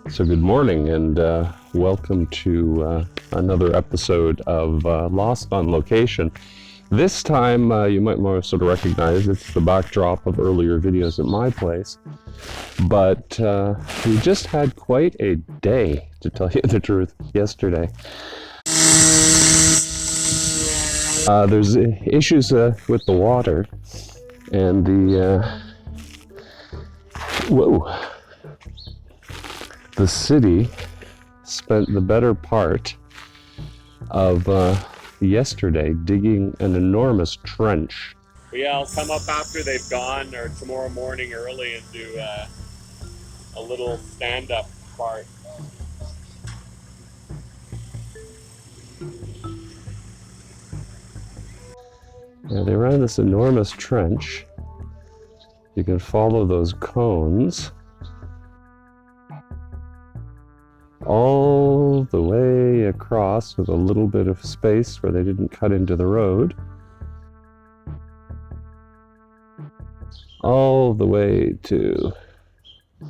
So good morning and welcome to another episode of Lost on Location. This time you might more sort of recognize it's the backdrop of earlier videos at my place. But we just had quite a day, to tell you the truth, yesterday. There's issues with the water and the city spent the better part of yesterday digging an enormous trench. Yeah, I'll come up after they've gone or tomorrow morning early and do a little stand-up part. Yeah, they ran this enormous trench. You can follow those cones all the way across with a little bit of space where they didn't cut into the road. All the way to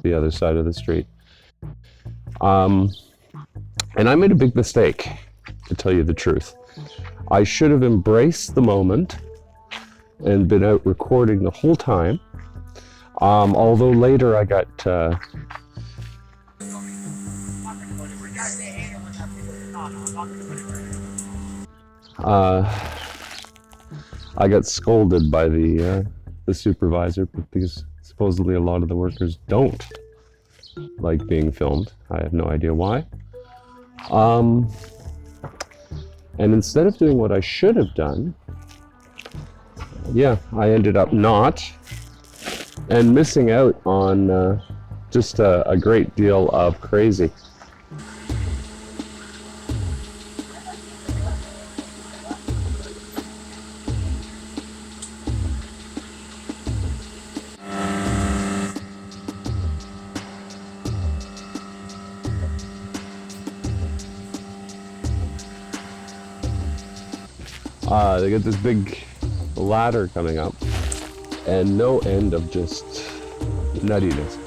the other side of the street. And I made a big mistake, to tell you the truth. I should have embraced the moment and been out recording the whole time. Although later I got I got scolded by the supervisor because supposedly a lot of the workers don't like being filmed. I have no idea why. And instead of doing what I should have done, I ended up not and missing out on just a great deal of crazy. They got this big ladder coming up and no end of just nuttiness.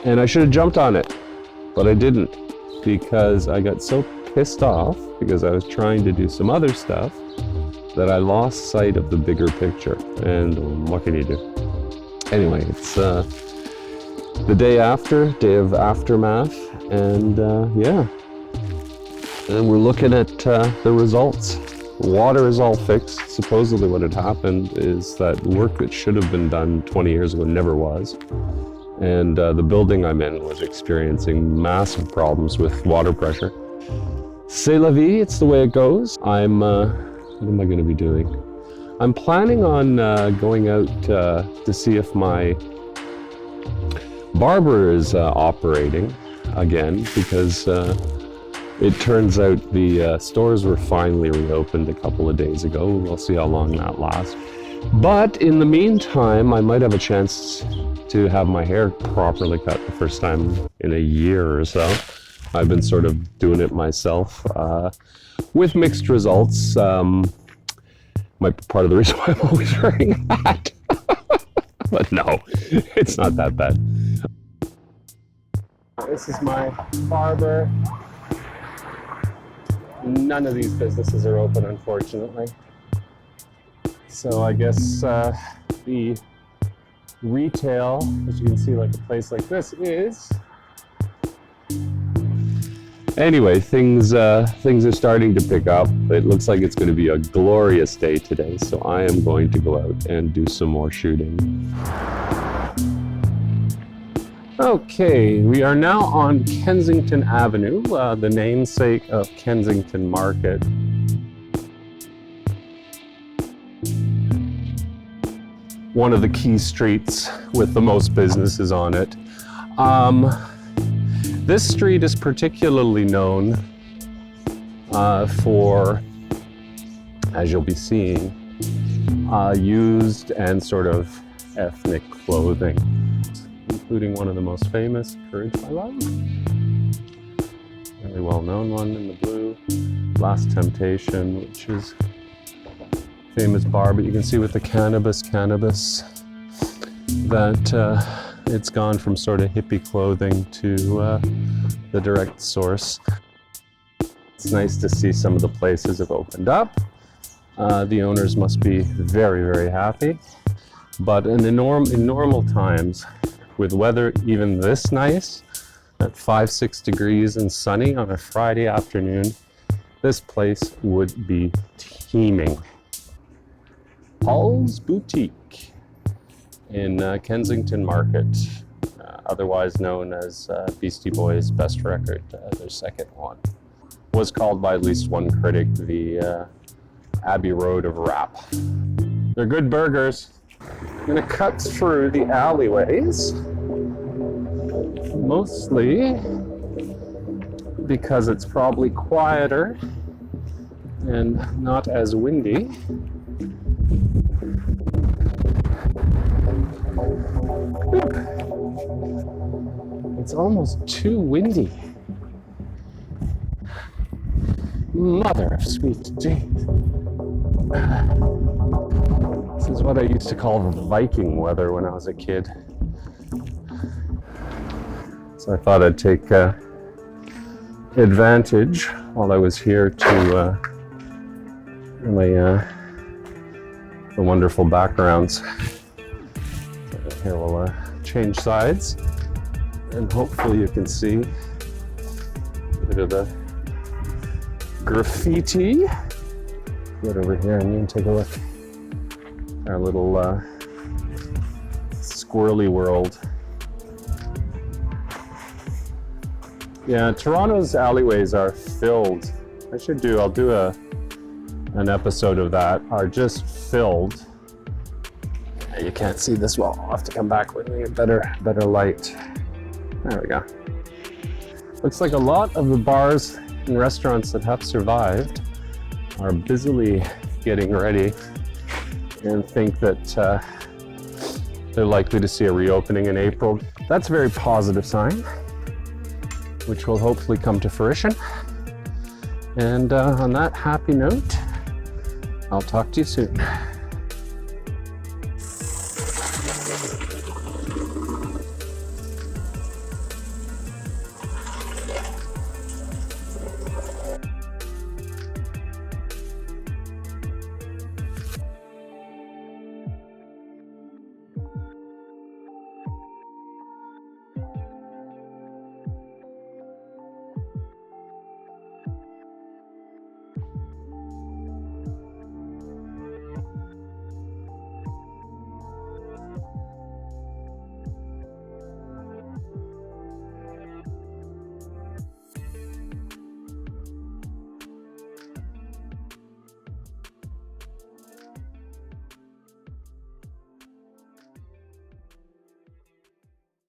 And I should have jumped on it, but I didn't because I got so pissed off because I was trying to do some other stuff that I lost sight of the bigger picture. And what can you do? Anyway, it's the day after, day of aftermath, and and we're looking at the results. Water is all fixed. Supposedly what had happened is that work that should have been done 20 years ago never was. And the building I'm in was experiencing massive problems with water pressure. C'est la vie, it's the way it goes. What am I going to be doing? I'm planning on going out to see if my barber is operating again, because it turns out the stores were finally reopened a couple of days ago. We'll see how long that lasts. But in the meantime, I might have a chance to have my hair properly cut the first time in a year or so. I've been sort of doing it myself with mixed results. Might be part of the reason why I'm always wearing a hat. But no, it's not that bad. This is my barber. None of these businesses are open, unfortunately. So I guess the retail, as you can see, like a place like this is. Anyway, things are starting to pick up. It looks like it's going to be a glorious day today, so I am going to go out and do some more shooting. Okay, we are now on Kensington Avenue, the namesake of Kensington Market. One of the key streets with the most businesses on it. This street is particularly known for, as you'll be seeing, used and sort of ethnic clothing, including one of the most famous, Courage My Love. Really well-known one in the blue. Last Temptation, which is famous bar, but you can see with the cannabis that It's gone from sort of hippie clothing to the direct source. It's nice to see some of the places have opened up. The owners must be very, very happy. But in normal times, with weather even this nice, at 5-6 degrees and sunny on a Friday afternoon, this place would be teeming. Paul's Boutique in Kensington Market, otherwise known as Beastie Boys' best record, their second one. Was called by at least one critic the Abbey Road of rap. They're good burgers. I'm gonna cut through the alleyways, mostly because it's probably quieter and not as windy. It's almost too windy. Mother of sweet Jane. This is what I used to call Viking weather when I was a kid. So I thought I'd take advantage while I was here to the wonderful backgrounds. Here we'll change sides, and hopefully you can see a bit of the graffiti. Get over here and you can take a look. Our little squirrely world. Yeah, Toronto's alleyways are filled. I'll do an episode of that, are just filled. You can't see this well. I'll have to come back with a better light. There we go. Looks like a lot of the bars and restaurants that have survived are busily getting ready and think that they're likely to see a reopening in April. That's a very positive sign, which will hopefully come to fruition. And on that happy note, I'll talk to you soon.